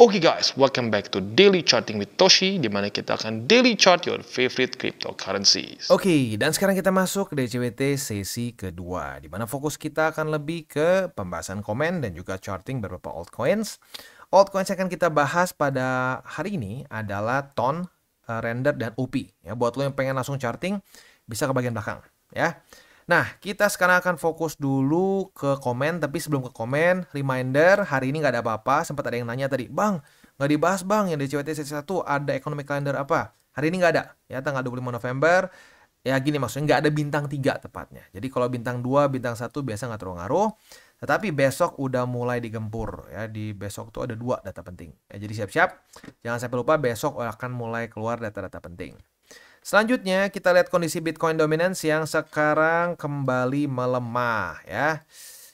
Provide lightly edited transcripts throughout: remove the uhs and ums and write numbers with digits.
Oke guys, welcome back to Daily Charting with Toshi, di mana kita akan daily chart your favorite cryptocurrencies. Oke, dan sekarang kita masuk ke DCWT sesi kedua, di mana fokus kita akan lebih ke pembahasan komen dan juga charting beberapa altcoins. Altcoins yang akan kita bahas pada hari ini adalah TON, Render, dan UPI. Ya, buat lo yang pengen langsung charting, bisa ke bagian belakang. Ya. Nah, kita sekarang akan fokus dulu ke komen, tapi sebelum ke komen, reminder, hari ini nggak ada apa-apa. Sempat ada yang nanya tadi, Bang, nggak dibahas Bang, yang DCWT sesi 1 ada economic calendar apa? Hari ini nggak ada, ya tanggal 25 November. Ya gini maksudnya, nggak ada bintang 3 tepatnya. Jadi kalau bintang 2, bintang 1 biasa nggak terlalu ngaruh. Tetapi besok udah mulai digempur, ya di besok tuh ada 2 data penting. Ya, jadi siap-siap, jangan sampai lupa besok akan mulai keluar data-data penting. Selanjutnya kita lihat kondisi Bitcoin dominance yang sekarang kembali melemah ya.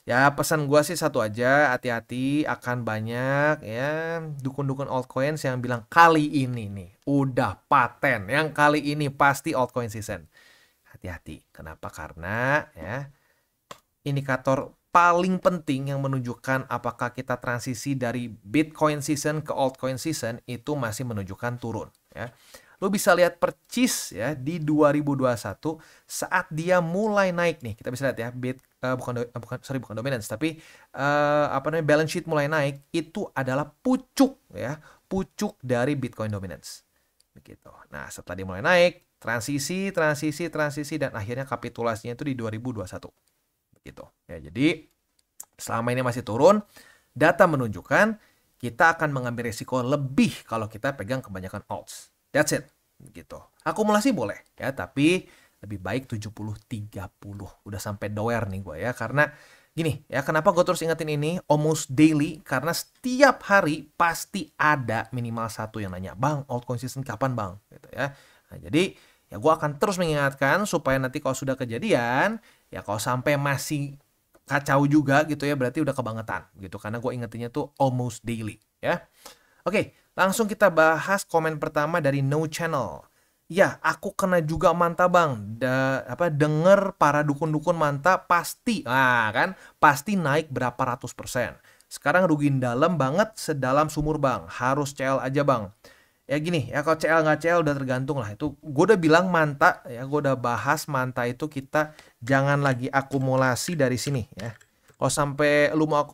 Ya pesan gua sih satu aja, hati-hati akan banyak ya dukun-dukun altcoins yang bilang kali ini nih udah paten, yang kali ini pasti altcoin season. Hati-hati. Kenapa? Karena ya indikator paling penting yang menunjukkan apakah kita transisi dari Bitcoin season ke altcoin season itu masih menunjukkan turun ya. Lo bisa lihat percis ya di 2021 saat dia mulai naik nih. Kita bisa lihat ya bukan dominance tapi balance sheet mulai naik itu adalah pucuk ya, pucuk dari Bitcoin dominance. Begitu. Nah, setelah dia mulai naik, transisi dan akhirnya kapitulasinya itu di 2021. Begitu. Ya, jadi selama ini masih turun, data menunjukkan kita akan mengambil risiko lebih kalau kita pegang kebanyakan alts. That's it. Gitu. Akumulasi boleh ya, tapi lebih baik 70-30. Udah sampai doer nih gue ya, karena gini ya, kenapa gue terus ingetin ini almost daily, karena setiap hari pasti ada minimal satu yang nanya, Bang, altcoin season kapan Bang? Gitu ya. Nah, jadi ya gue akan terus mengingatkan supaya nanti kalau sudah kejadian, ya kalau sampai masih kacau juga gitu ya, berarti udah kebangetan gitu, karena gue ingetinnya tuh almost daily ya. Oke, langsung kita bahas komen pertama dari No Channel. Ya, aku kena juga manta Bang. Denger para dukun-dukun manta pasti, pasti naik berapa ratus %. Sekarang rugiin dalam banget, sedalam sumur Bang. Harus CL aja Bang. Ya gini, ya kalau CL nggak CL udah tergantung lah. Itu gue udah bilang manta, ya gue udah bahas manta itu kita jangan lagi akumulasi dari sini ya. Kalau sampai lu mau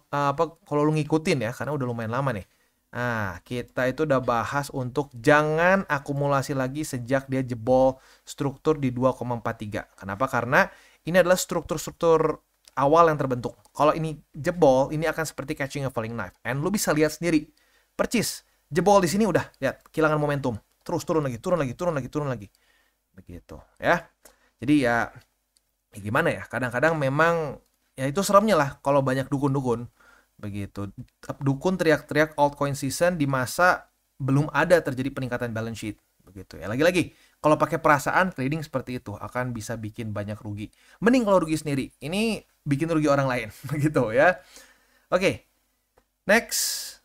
kalau lu ngikutin ya, karena udah lumayan lama nih. Nah, kita itu udah bahas untuk jangan akumulasi lagi sejak dia jebol struktur di 2,43. Kenapa? Karena ini adalah struktur-struktur awal yang terbentuk. Kalau ini jebol, ini akan seperti catching a falling knife. And lu bisa lihat sendiri, percis, jebol di sini udah, lihat, kehilangan momentum. Terus turun lagi. Begitu, ya. Jadi ya gimana ya, kadang-kadang memang, ya itu seremnya lah kalau banyak dukun-dukun. Begitu, dukun teriak-teriak altcoin season di masa belum ada terjadi peningkatan balance sheet. Begitu ya, lagi-lagi kalau pakai perasaan trading seperti itu akan bisa bikin banyak rugi. Mending kalau rugi sendiri, ini bikin rugi orang lain. Begitu ya. Oke, next.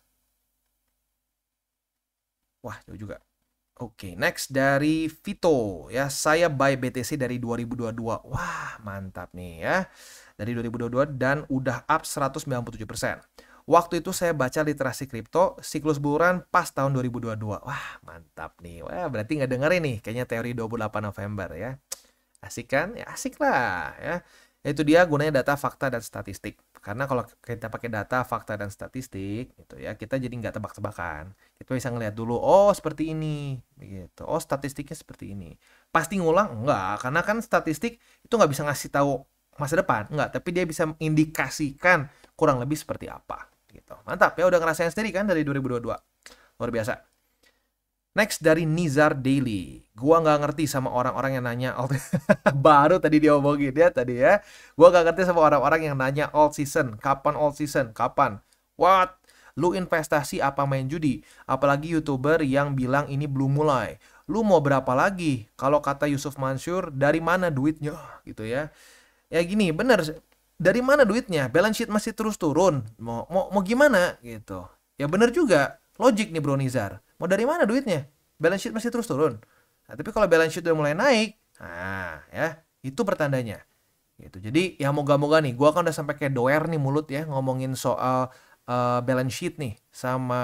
Wah, jauh juga. Oke, next dari Vito ya, saya buy BTC dari 2022. Wah, mantap nih ya. Dari 2022 dan udah up 197%. Waktu itu saya baca literasi kripto, siklus bulan pas tahun 2022. Wah, mantap nih. Wah, berarti nggak dengerin nih kayaknya teori 28 November ya. Asik kan? Ya asik lah ya. Itu dia gunanya data, fakta, dan statistik. Karena kalau kita pakai data, fakta, dan statistik, gitu ya, kita jadi nggak tebak-tebakan. Kita bisa ngeliat dulu, oh seperti ini, begitu. Oh statistiknya seperti ini. Pasti ngulang? Enggak, karena kan statistik itu nggak bisa ngasih tahu masa depan, enggak. Tapi dia bisa mengindikasikan kurang lebih seperti apa. Gitu. Mantap ya, udah ngerasain sendiri kan dari 2022. Luar biasa. Next dari Nizar Daily. Gua nggak ngerti sama orang-orang yang nanya alt baru tadi dia omongin ya tadi ya. Gua nggak ngerti sama orang-orang yang nanya alt season. Kapan alt season? Kapan? What? Lu investasi apa main judi? Apalagi YouTuber yang bilang ini belum mulai. Lu mau berapa lagi? Kalau kata Yusuf Mansur, dari mana duitnya? Gitu ya. Ya gini, bener. Dari mana duitnya? Balance sheet masih terus turun. Mau gimana? Gitu. Ya bener juga. Logik nih Bro Nizar. Mau dari mana duitnya? Balance sheet masih terus turun. Nah, tapi kalau balance sheet udah mulai naik, nah ya itu pertandanya. Gitu. Jadi ya moga-moga nih, gua kan udah sampai kayak doer nih mulut ya ngomongin soal balance sheet nih sama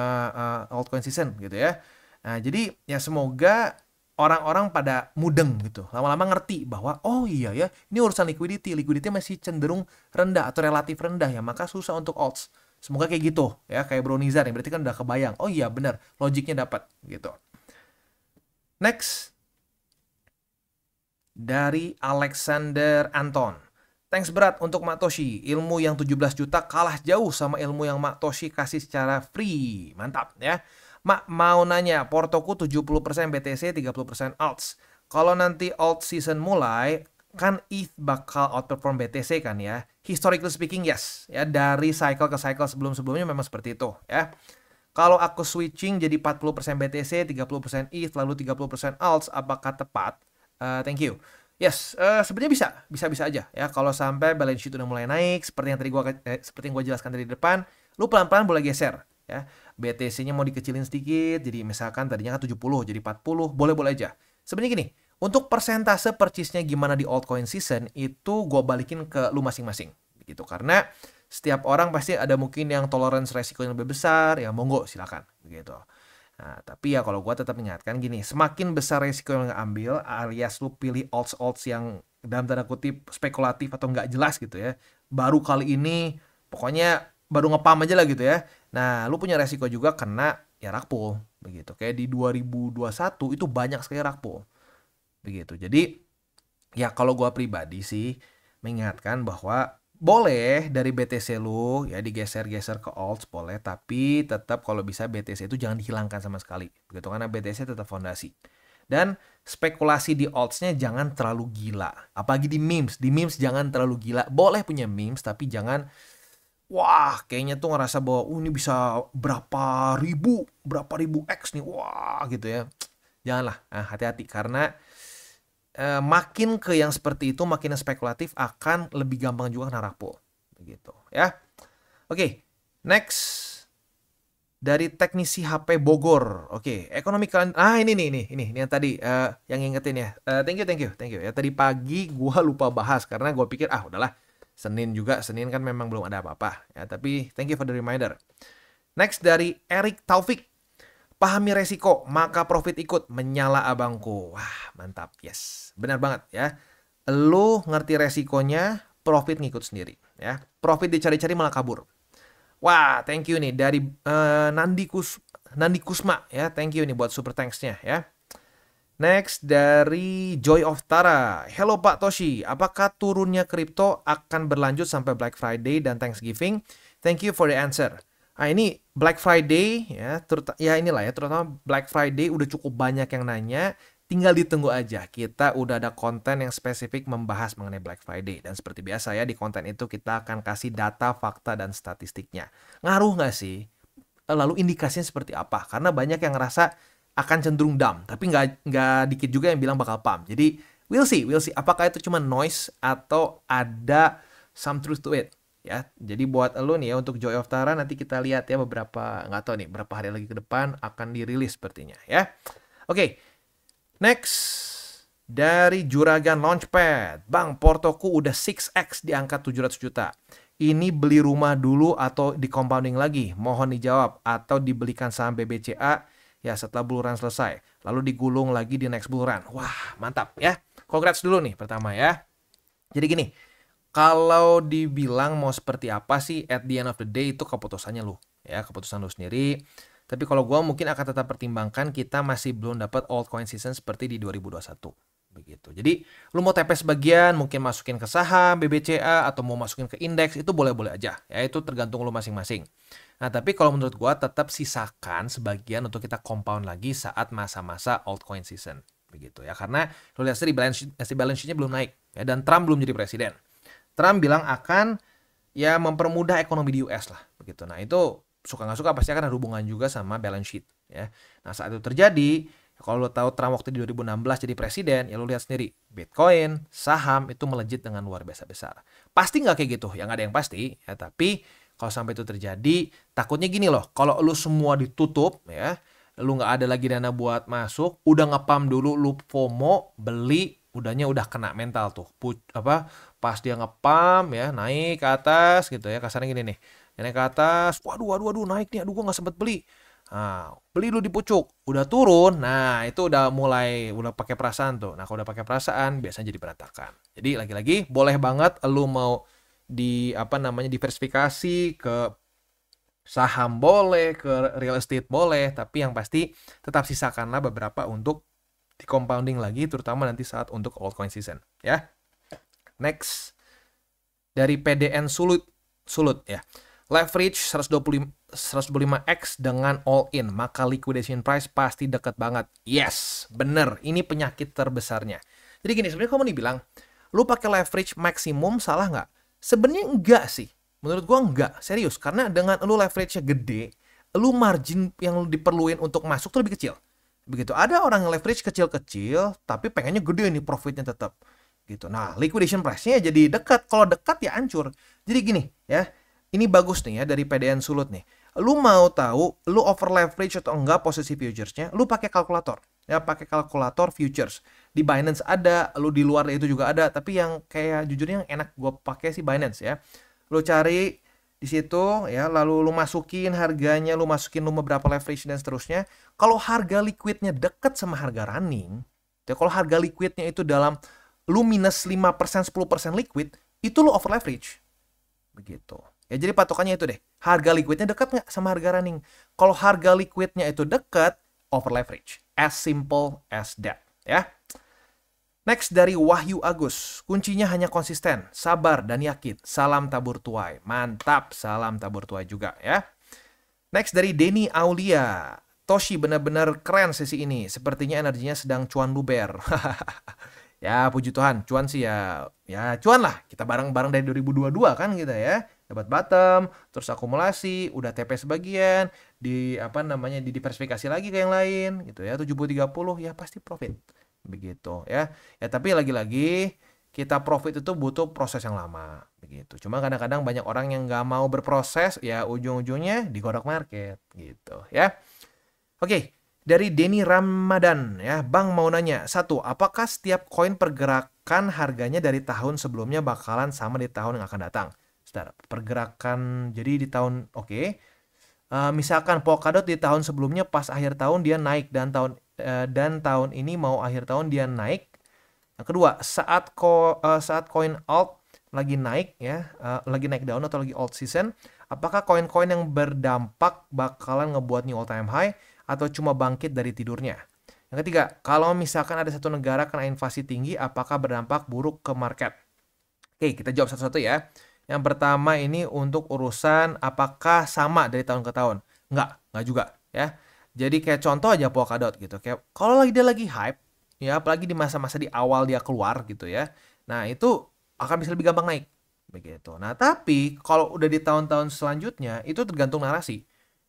altcoin season gitu ya. Nah, jadi ya semoga orang-orang pada mudeng gitu. Lama-lama ngerti bahwa oh iya ya, ini urusan liquidity. Liquidity masih cenderung rendah atau relatif rendah ya, maka susah untuk alts. Semoga kayak gitu ya, kayak Bro Nizar yang berarti kan udah kebayang. Oh iya benar, logiknya dapat gitu. Next dari Alexander Anton. Thanks berat untuk Mak Toshi. Ilmu yang 17 juta kalah jauh sama ilmu yang Mak Toshi kasih secara free. Mantap ya. Mak mau nanya, portoku 70% BTC, 30% alts. Kalau nanti alt season mulai, kan ETH bakal outperform BTC kan ya. Historically speaking, yes. Ya, dari cycle ke cycle sebelum-sebelumnya memang seperti itu ya. Kalau aku switching jadi 40% BTC, 30% ETH, lalu 30% alts, apakah tepat? Thank you. Yes, sebenarnya bisa aja ya. Kalau sampai balance sheet udah mulai naik, seperti yang tadi seperti yang gua jelaskan dari depan, lu pelan-pelan boleh geser ya. BTC-nya mau dikecilin sedikit, jadi misalkan tadinya kan 70 jadi 40, boleh-boleh aja. Sebenarnya gini, untuk persentase purchase-nya gimana di altcoin season itu gua balikin ke lu masing-masing gitu. Karena setiap orang pasti ada mungkin yang tolerance resiko yang lebih besar, ya monggo silakan gitu. Nah, tapi ya kalau gue tetap mengingatkan gini, semakin besar resiko yang ambil, alias lu pilih alts yang dalam tanda kutip spekulatif atau nggak jelas gitu ya, baru kali ini pokoknya baru ngepam aja lah gitu ya. Nah, lu punya resiko juga kena ya rug pull begitu. Kayak di 2021 itu banyak sekali rug pull begitu. Jadi ya kalau gue pribadi sih mengingatkan bahwa boleh dari BTC lu ya digeser-geser ke alts boleh, tapi tetap kalau bisa BTC itu jangan dihilangkan sama sekali begitu, karena BTC tetap fondasi. Dan spekulasi di altsnya jangan terlalu gila, apalagi di memes jangan terlalu gila. Boleh punya memes tapi jangan wah kayaknya tuh ngerasa bahwa ini bisa berapa ribu X nih wah gitu ya. Janganlah, hati-hati karena makin ke yang seperti itu, makin spekulatif akan lebih gampang juga kena rug pull begitu ya. Oke, next dari teknisi HP Bogor. Oke, ekonomi kalian ini yang tadi yang ngingetin ya. Thank you ya. Tadi pagi gua lupa bahas karena gua pikir udahlah Senin kan memang belum ada apa-apa ya, tapi thank you for the reminder. Next dari Eric Taufik. Pahami resiko, maka profit ikut, menyala abangku. Wah, mantap. Yes, benar banget ya. Lu ngerti resikonya, profit ngikut sendiri ya. Profit dicari-cari malah kabur. Wah, thank you nih dari Nandi Kusma ya. Thank you nih buat super thanks-nya ya. Next dari Joy of Tara. Hello Pak Toshi, apakah turunnya kripto akan berlanjut sampai Black Friday dan Thanksgiving? Thank you for the answer. Ini Black Friday ya, terutama Black Friday udah cukup banyak yang nanya, tinggal ditunggu aja. Kita udah ada konten yang spesifik membahas mengenai Black Friday, dan seperti biasa ya di konten itu kita akan kasih data, fakta, dan statistiknya. Ngaruh nggak sih? Lalu indikasinya seperti apa? Karena banyak yang ngerasa akan cenderung dump, tapi nggak dikit juga yang bilang bakal pump. Jadi we'll see. Apakah itu cuma noise atau ada some truth to it? Ya, jadi buat lo nih ya untuk Joy of Tara nanti kita lihat ya nggak tahu nih berapa hari lagi ke depan akan dirilis sepertinya ya. Oke. Next dari Juragan Launchpad. Bang, portoku udah 6x di angka 700 juta. Ini beli rumah dulu atau di compounding lagi? Mohon dijawab, atau dibelikan saham BBCA ya setelah bull run selesai, lalu digulung lagi di next bull run. Wah, mantap ya. Congrats dulu nih pertama ya. Jadi gini, kalau dibilang mau seperti apa sih, at the end of the day itu keputusannya lu ya, keputusan lu sendiri. Tapi kalau gua mungkin akan tetap pertimbangkan kita masih belum dapat altcoin season seperti di 2021 begitu. Jadi lu mau TP sebagian, mungkin masukin ke saham BBCA atau mau masukin ke indeks, itu boleh-boleh aja ya, itu tergantung lu masing-masing. Nah, tapi kalau menurut gua tetap sisakan sebagian untuk kita compound lagi saat masa-masa altcoin season begitu ya, karena lu lihat sendiri balance sheet-nya belum naik ya, dan Trump belum jadi presiden. Trump bilang akan ya mempermudah ekonomi di US lah begitu. Nah, itu suka nggak suka pasti akan ada hubungan juga sama balance sheet ya. Nah, saat itu terjadi, kalau lo tahu Trump waktu di 2016 jadi presiden, ya lo lihat sendiri Bitcoin, saham itu melejit dengan luar biasa besar. Pasti nggak kayak gitu, ya nggak ada yang pasti ya, tapi kalau sampai itu terjadi, takutnya gini loh, kalau lu semua ditutup ya, lu nggak ada lagi dana buat masuk, udah ngepam dulu, lu FOMO, beli, udah kena mental tuh. Pas dia ngepam ya, naik ke atas gitu ya, kasarnya gini nih. Yang naik ke atas, waduh, naik nih, aduh gue nggak sempet beli. Nah, beli lu di pucuk, udah turun, nah itu udah pakai perasaan tuh. Nah kalau udah pakai perasaan, biasanya jadi berantakan. Jadi lagi-lagi boleh banget lu mau diversifikasi ke saham boleh, ke real estate boleh, tapi yang pasti tetap sisakanlah beberapa untuk di compounding lagi, terutama nanti saat untuk altcoin season, ya. Next, dari PDN Sulut ya. Leverage 125x dengan all in, maka liquidation price pasti deket banget. Yes, bener. Ini penyakit terbesarnya. Jadi gini, sebenarnya kamu nih bilang, lu pakai leverage maksimum salah nggak? Sebenarnya enggak sih. Menurut gua enggak, serius. Karena dengan lu leverage-nya gede, lu margin yang lu diperluin untuk masuk tuh lebih kecil. Begitu. Ada orang yang leverage kecil-kecil, tapi pengennya gede nih profitnya tetap. Gitu. Nah, liquidation price-nya jadi dekat. Kalau dekat ya hancur. Jadi gini ya, ini bagus nih ya dari PDN Sulut nih. Lu mau tahu lu over leverage atau enggak posisi futuresnya, lu pakai kalkulator. Ya, pakai kalkulator futures. Di Binance ada, lu di luar itu juga ada, tapi yang kayak jujurnya yang enak gua pakai sih Binance ya. Lu cari di situ ya, lalu lu masukin harganya, lu masukin lu beberapa leverage dan seterusnya. Kalau harga liquidnya dekat sama harga running, ya kalau harga liquidnya itu dalam lu minus 5%, 10% liquid, itu lu over leverage. Begitu. Ya jadi patokannya itu deh. Harga liquidnya dekat nggak sama harga running? Kalau harga liquidnya itu dekat, over leverage. As simple as that. Ya. Next dari Wahyu Agus. Kuncinya hanya konsisten, sabar, dan yakin. Salam tabur tuai. Mantap, salam tabur tuai juga ya. Next dari Denny Aulia. Toshi benar-benar keren sesi ini. Sepertinya energinya sedang cuan luber. Ya puji Tuhan, cuan sih ya cuan lah. Kita bareng-bareng dari 2022 kan kita ya. Dapat bottom, terus akumulasi, udah TP sebagian, diversifikasi lagi ke yang lain gitu ya. 70-30 ya pasti profit. Begitu ya. Ya tapi lagi-lagi kita profit itu butuh proses yang lama begitu. Cuma kadang-kadang banyak orang yang nggak mau berproses, ya ujung-ujungnya digodok market gitu ya. Oke. Dari Denny Ramadan ya, Bang mau nanya, satu, apakah setiap koin pergerakan harganya dari tahun sebelumnya bakalan sama di tahun yang akan datang? Sebentar, pergerakan jadi di tahun misalkan Polkadot di tahun sebelumnya pas akhir tahun dia naik dan tahun ini mau akhir tahun dia naik. Yang kedua, saat koin alt lagi naik ya, lagi naik daun atau lagi alt season, apakah koin-koin yang berdampak bakalan ngebuat new all time high atau cuma bangkit dari tidurnya? Yang ketiga, kalau misalkan ada satu negara kena inflasi tinggi, apakah berdampak buruk ke market? Oke, kita jawab satu-satu ya. Yang pertama ini untuk urusan apakah sama dari tahun ke tahun? Enggak juga ya. Jadi kayak contoh aja Polkadot gitu. Kayak kalau dia lagi hype, ya apalagi di masa-masa di awal dia keluar gitu ya. Nah, itu akan bisa lebih gampang naik. Begitu. Nah, tapi kalau udah di tahun-tahun selanjutnya, itu tergantung narasi.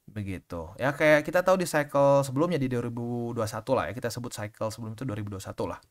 Begitu. Ya kayak kita tahu di cycle sebelumnya di 2021 lah ya, kita sebut cycle sebelum itu 2021 lah.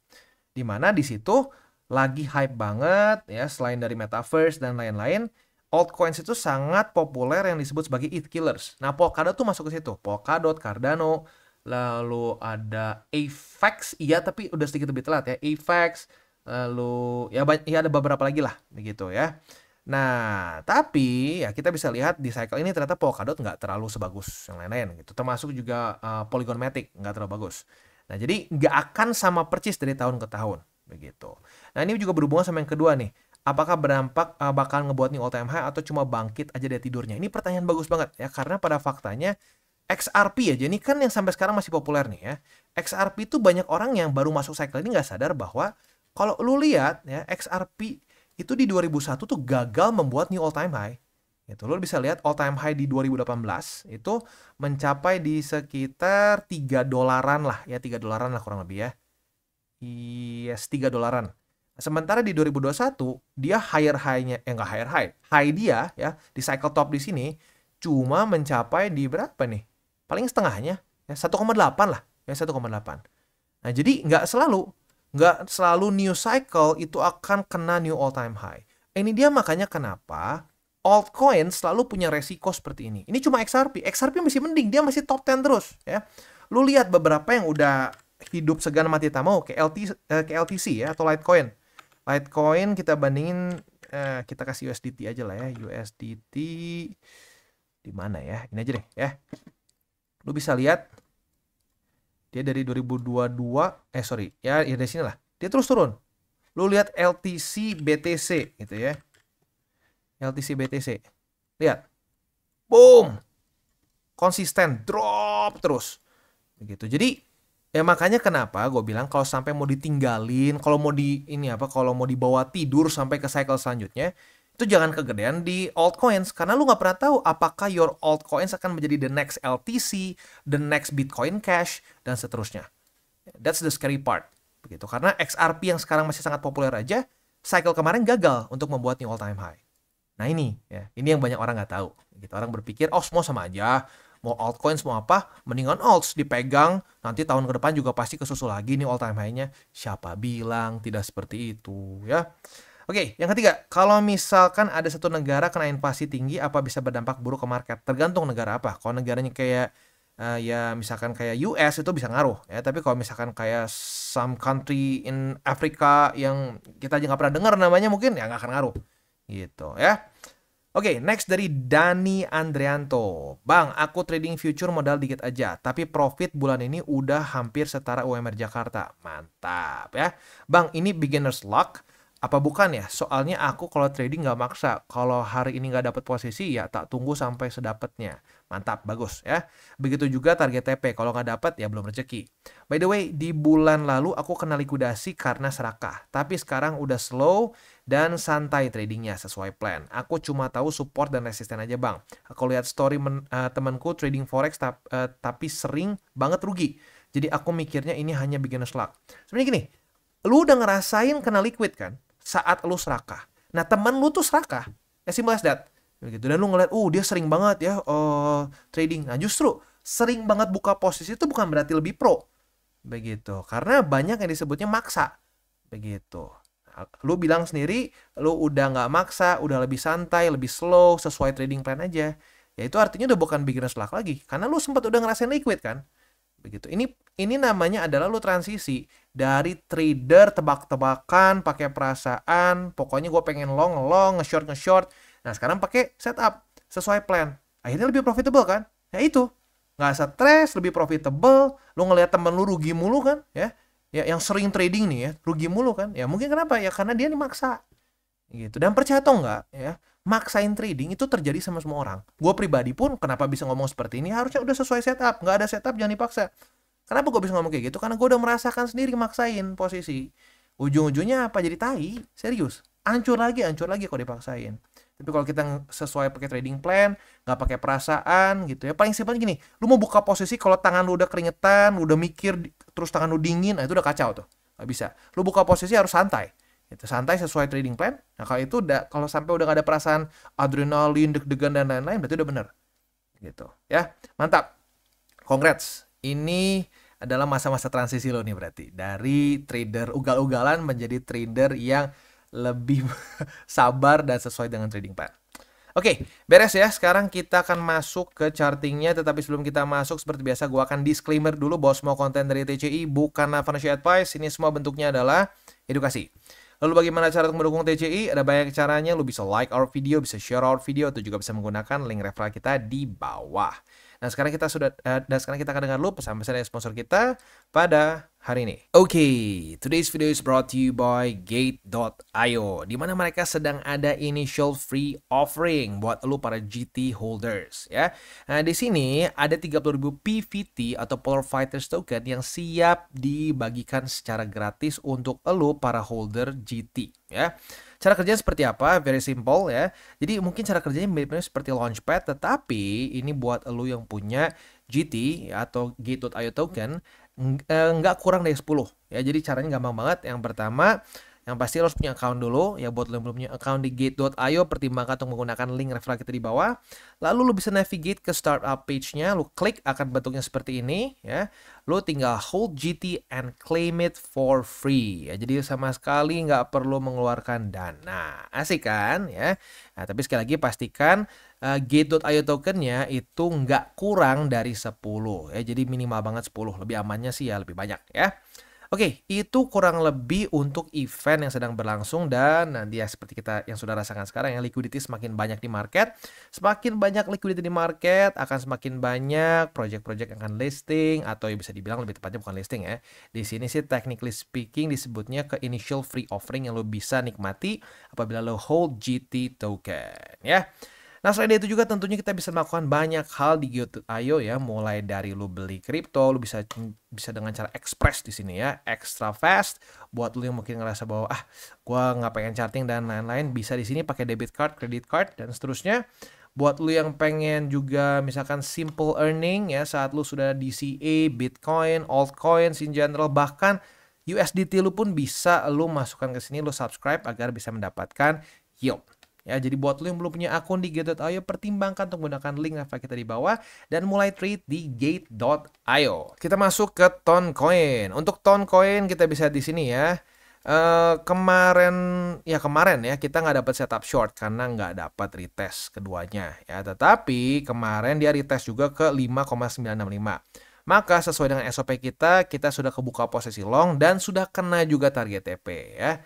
Dimana di situ lagi hype banget ya, selain dari metaverse dan lain-lain, altcoins itu sangat populer yang disebut sebagai ETH killers. Nah, Polkadot tuh masuk ke situ. Polkadot, Cardano, lalu ada AVAX, iya tapi udah sedikit lebih telat ya. AVAX, lalu ya ada beberapa lagi lah begitu ya. Nah, tapi ya kita bisa lihat di cycle ini ternyata Polkadot nggak terlalu sebagus yang lain-lain gitu. Termasuk juga Polygon Matic nggak terlalu bagus. Nah, jadi nggak akan sama persis dari tahun ke tahun begitu. Nah, ini juga berhubungan sama yang kedua nih. Apakah berdampak bakal ngebuat new all time high atau cuma bangkit aja dari tidurnya? Ini pertanyaan bagus banget ya, karena pada faktanya XRP aja ini kan yang sampai sekarang masih populer nih ya. XRP itu banyak orang yang baru masuk cycle ini nggak sadar bahwa kalau lu lihat ya XRP itu di 2001 tuh gagal membuat new all time high. Gitu. Lo bisa lihat all time high di 2018 itu mencapai di sekitar $3 lah ya, $3 lah kurang lebih ya. Yes, $3. Sementara di 2021 dia higher high dia ya di cycle top di sini cuma mencapai di berapa nih? Paling setengahnya ya 1,8 lah ya 1,8. Nah, jadi nggak selalu new cycle itu akan kena new all time high. Ini dia makanya kenapa altcoin selalu punya resiko seperti ini. Ini cuma XRP. XRP masih mending, dia masih top 10 terus ya. Lu lihat beberapa yang udah hidup segan mati tak mau ke LTC ya atau Litecoin. Litecoin kita bandingin kita kasih USDT aja lah ya. USDT di mana ya? Ini aja deh ya. Lu bisa lihat dia dari 2022, ya dari sini lah. Dia terus turun. Lu lihat LTC BTC gitu ya. LTC BTC. Lihat. Boom. Konsisten drop terus. Begitu. Jadi ya makanya kenapa gue bilang kalau sampai mau ditinggalin, kalau mau kalau mau dibawa tidur sampai ke cycle selanjutnya, itu jangan kegedean di altcoins karena lu nggak pernah tahu apakah your altcoins akan menjadi the next LTC, the next Bitcoin Cash dan seterusnya. That's the scary part. Begitu. Karena XRP yang sekarang masih sangat populer aja, cycle kemarin gagal untuk membuat new all time high. Nah ini yang banyak orang nggak tahu. Gitu. Orang berpikir, oh semua sama aja. Mau altcoins mau apa, mendingan alts dipegang, nanti tahun ke depan juga pasti kesusul lagi nih all time high-nya. Siapa bilang tidak seperti itu ya. Oke, yang ketiga, kalau misalkan ada satu negara kena inflasi tinggi, apa bisa berdampak buruk ke market? Tergantung negara apa. Kalau negaranya kayak ya misalkan kayak US itu bisa ngaruh ya, tapi kalau misalkan kayak some country in Africa yang kita aja nggak pernah dengar namanya mungkin ya nggak akan ngaruh gitu ya. Oke, next dari Dani Andrianto. Bang, aku trading future modal dikit aja, tapi profit bulan ini udah hampir setara UMR Jakarta. Mantap ya. Bang, ini beginner's luck? Apa bukan ya? Soalnya aku kalau trading nggak maksa. Kalau hari ini nggak dapat posisi, ya tak tunggu sampai sedapatnya. Mantap, bagus ya. Begitu juga target TP. Kalau nggak dapat, ya belum rezeki. By the way, di bulan lalu aku kena likuidasi karena serakah. Tapi sekarang udah slow dan santai tradingnya sesuai plan. Aku cuma tahu support dan resisten aja bang. Aku lihat story temanku trading forex tapi sering banget rugi. Jadi aku mikirnya ini hanya beginner's luck. Sebenarnya gini, lu udah ngerasain kena liquid kan saat lu serakah. Nah temen lu tuh serakah, as simple as that. Begitu. Dan lu ngeliat, dia sering banget ya trading. Nah justru sering banget buka posisi itu bukan berarti lebih pro. Begitu. Karena banyak yang disebutnya maksa. Begitu. Lu bilang sendiri, lu udah nggak maksa, udah lebih santai, lebih slow, sesuai trading plan aja. Ya itu artinya udah bukan beginner's luck lagi. Karena lu sempat udah ngerasain liquid kan. Begitu. Ini namanya adalah lu transisi dari trader tebak-tebakan, pakai perasaan, pokoknya gue pengen long, nge-short. Nah sekarang pakai setup, sesuai plan. Akhirnya lebih profitable kan? Ya itu. Nggak stres, lebih profitable. Lu ngelihat temen lu rugi mulu kan? Ya yang sering trading nih ya, rugi mulu kan? Ya mungkin kenapa? Ya karena dia dimaksa. Gitu. Dan percaya atau enggak ya, maksain trading itu terjadi sama semua orang. Gue pribadi pun kenapa bisa ngomong seperti ini, harusnya udah sesuai setup. Nggak ada setup jangan dipaksa. Kenapa gue bisa ngomong kayak gitu? Karena gue udah merasakan sendiri maksain posisi. Ujung-ujungnya apa? Jadi tai. Serius. Hancur lagi kalau dipaksain. Tapi kalau kita sesuai pakai trading plan, nggak pakai perasaan gitu ya. Paling simpel gini, lu mau buka posisi kalau tangan lu udah keringetan, udah mikir, terus tangan lu dingin, nah itu udah kacau tuh. Nggak bisa. Lu buka posisi harus santai. Itu santai sesuai trading plan. Nah kalau itu kalau sampai udah nggak ada perasaan adrenalin, deg-degan dan lain-lain, berarti udah bener. Gitu ya. Mantap. Congrats. Ini adalah masa-masa transisi lo nih berarti. Dari trader ugal-ugalan menjadi trader yang lebih sabar dan sesuai dengan trading plan. Oke, beres ya. Sekarang kita akan masuk ke chartingnya. Tetapi sebelum kita masuk, seperti biasa gue akan disclaimer dulu bahwa semua konten dari TCI bukanlah financial advice. Ini semua bentuknya adalah edukasi. Lalu bagaimana cara untuk mendukung TCI? Ada banyak caranya. Lu bisa like our video, bisa share our video, atau juga bisa menggunakan link referral kita di bawah. Nah sekarang kita akan dengar dulu pesan-pesan dari sponsor kita pada hari ini. Oke, today's video is brought to you by Gate.io, di mana mereka sedang ada initial free offering buat lu para GT holders ya. Nah di sini ada 30.000 PVT atau Polar Fighters token yang siap dibagikan secara gratis untuk lu para holder GT ya. Cara kerjanya seperti apa? Very simple ya. Jadi mungkin cara kerjanya mirip-mirip seperti Launchpad, tetapi ini buat lu yang punya GT atau Gate.io token nggak kurang dari 10 ya. Jadi caranya gampang banget. Yang pertama, yang pasti lo harus punya account dulu ya. Buat lo yang belum punya account di Gate.io, pertimbangkan untuk menggunakan link referral kita di bawah. Lalu lo bisa navigate ke startup page-nya, lo klik akan bentuknya seperti ini ya. Lo tinggal hold GT and claim it for free ya. Jadi sama sekali nggak perlu mengeluarkan dana. Asik kan ya. Nah, tapi sekali lagi pastikan Gate.io tokennya itu nggak kurang dari 10 ya. Jadi minimal banget 10. Lebih amannya sih ya lebih banyak ya. Oke, itu kurang lebih untuk event yang sedang berlangsung dan nanti ya seperti kita yang sudah rasakan sekarang ya, liquidity semakin banyak di market. Semakin banyak liquidity di market, akan semakin banyak project-project yang akan listing atau ya bisa dibilang lebih tepatnya bukan listing ya. Di sini sih technically speaking disebutnya ke initial free offering yang lo bisa nikmati apabila lo hold GT token ya. Nah, selain itu juga tentunya kita bisa melakukan banyak hal di Geo.io ya, mulai dari lu beli kripto, lu bisa dengan cara express di sini ya, extra fast buat lu yang mungkin ngerasa bahwa gua nggak pengen charting dan lain-lain, bisa di sini pakai debit card, credit card dan seterusnya. Buat lu yang pengen juga misalkan simple earning ya saat lu sudah DCA, Bitcoin, altcoins in general bahkan USDT lu pun bisa lu masukkan ke sini, lu subscribe agar bisa mendapatkan yield. Ya, jadi buat lo yang belum punya akun di Gate.io, pertimbangkan untuk menggunakan link referral kita di bawah dan mulai trade di Gate.io. Kita masuk ke Toncoin. Untuk Toncoin kita bisa di sini ya. Kemarin ya kita nggak dapat setup short karena nggak dapat retest keduanya ya. Tetapi kemarin dia retest juga ke 5,965. Maka sesuai dengan SOP kita sudah kebuka posisi long dan sudah kena juga target TP ya.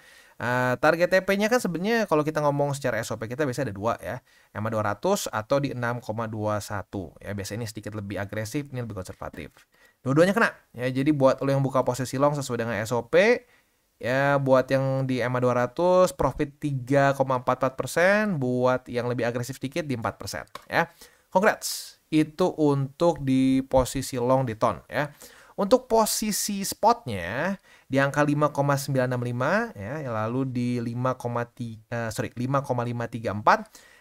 Target TP-nya kan sebenarnya kalau kita ngomong secara SOP kita biasanya ada dua ya, EMA 200 atau di 6,21 ya. Biasanya ini sedikit lebih agresif, ini lebih konservatif. Dua-duanya kena ya. Jadi buat lo yang buka posisi long sesuai dengan SOP ya, buat yang di EMA 200 profit 3,44%, buat yang lebih agresif sedikit di 4% ya. Congrats. Itu untuk di posisi long di ton ya. Untuk posisi spotnya di angka 5,965 ya, lalu di 5,534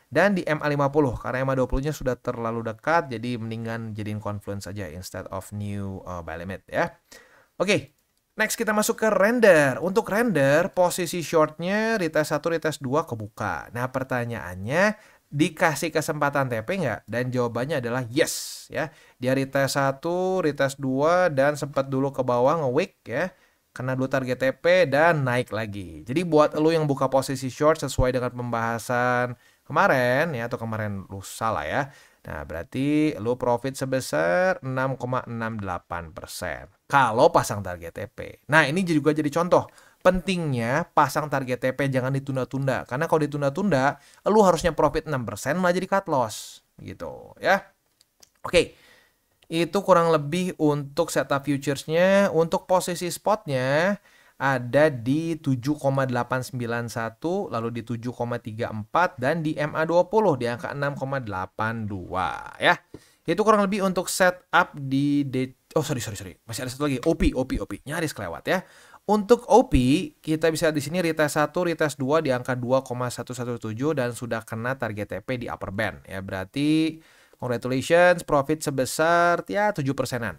dan di MA50 karena MA20-nya sudah terlalu dekat jadi mendingan jadiin confluence saja instead of new buy limit ya. Oke. Next kita masuk ke render. Untuk render posisi shortnya retest 1, retest 2 kebuka. Nah, pertanyaannya dikasih kesempatan TP nggak? Dan jawabannya adalah yes ya. Dia retest 1, retest 2 dan sempat dulu ke bawah nge-wick ya. Kena dulu target TP dan naik lagi. Jadi buat lo yang buka posisi short sesuai dengan pembahasan kemarin ya atau kemarin lusa lah ya. Nah, berarti lo profit sebesar 6,68% kalau pasang target TP. Nah, ini juga jadi contoh pentingnya pasang target TP jangan ditunda-tunda. Karena kalau ditunda-tunda, lu harusnya profit 6% malah jadi cut loss. Gitu ya. Oke. Itu kurang lebih untuk setup futuresnya. Untuk posisi spotnya ada di 7,891, lalu di 7,34 dan di MA20 di angka 6,82 ya. Itu kurang lebih untuk setup di sorry. Masih ada satu lagi, OP. Nyaris kelewat ya. Untuk OP, kita bisa di sini retest 1, retest 2 di angka 2,117 dan sudah kena target TP di upper band ya. Berarti congratulations, profit sebesar ya 7%-an.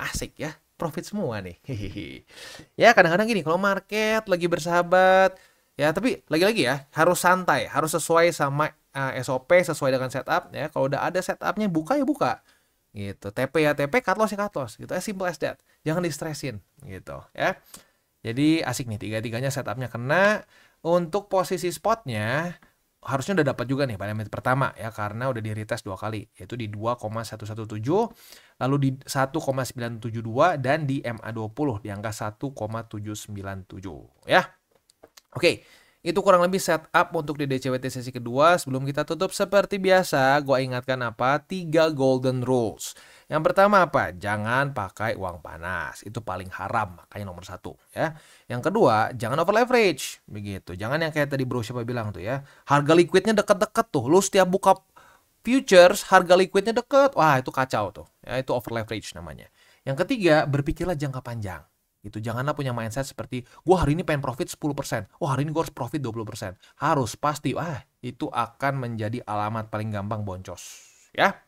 Asik ya. Profit semua nih. Ya kadang-kadang gini, kalau market lagi bersahabat, ya tapi lagi-lagi ya harus santai, harus sesuai sama SOP, sesuai dengan setup ya. Kalau udah ada setupnya buka ya buka, gitu. TP ya TP, cut loss ya cut loss, gitu. As simple as that. Jangan distresin, gitu ya. Jadi asik nih, tiga-tiganya setupnya kena. Untuk posisi spotnya harusnya udah dapat juga nih pada menit pertama ya karena udah di retest 2 kali yaitu di 2,117 lalu di 1,972 dan di MA20 di angka 1,797 ya. Oke, itu kurang lebih setup untuk di DCWT sesi kedua. Sebelum kita tutup seperti biasa, gua ingatkan 3 golden rules. Yang pertama apa? Jangan pakai uang panas. Itu paling haram, makanya nomor 1 ya. Yang kedua, jangan over leverage. Begitu. Jangan yang kayak tadi bro siapa bilang tuh ya. Harga liquidnya deket-deket tuh. Lu setiap buka futures, harga liquidnya deket. Wah, itu kacau tuh. Ya, itu over leverage namanya. Yang ketiga, berpikirlah jangka panjang. Gitu. Janganlah punya mindset seperti gua hari ini pengen profit 10%. Oh, hari ini gua harus profit 20%. Harus pasti. Itu akan menjadi alamat paling gampang boncos. Ya.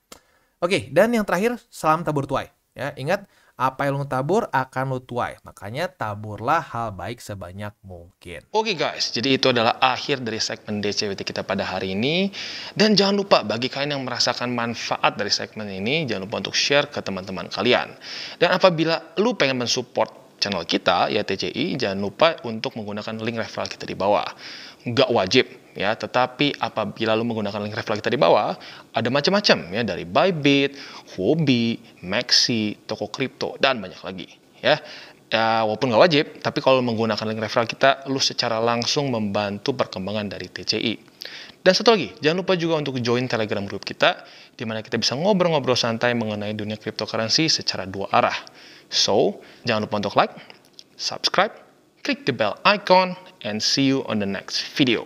Oke, dan yang terakhir, salam tabur tuai. Ya, ingat, apa yang lu tabur akan lu tuai. Makanya taburlah hal baik sebanyak mungkin. Oke guys, jadi itu adalah akhir dari segmen DCWT kita pada hari ini. Dan jangan lupa bagi kalian yang merasakan manfaat dari segmen ini, jangan lupa untuk share ke teman-teman kalian. Dan apabila lu pengen mensupport channel kita, ya TCI, jangan lupa untuk menggunakan link referral kita di bawah. Nggak wajib ya, tetapi apabila lu menggunakan link referral kita di bawah, ada macam-macam ya, dari Bybit, Huobi, Maxi, toko kripto dan banyak lagi ya. Ya, walaupun nggak wajib, tapi kalau menggunakan link referral kita, lu secara langsung membantu perkembangan dari TCI. Dan satu lagi, jangan lupa juga untuk join Telegram group kita, di mana kita bisa ngobrol-ngobrol santai mengenai dunia cryptocurrency secara dua arah. So, jangan lupa untuk like, subscribe, click the bell icon, and see you on the next video.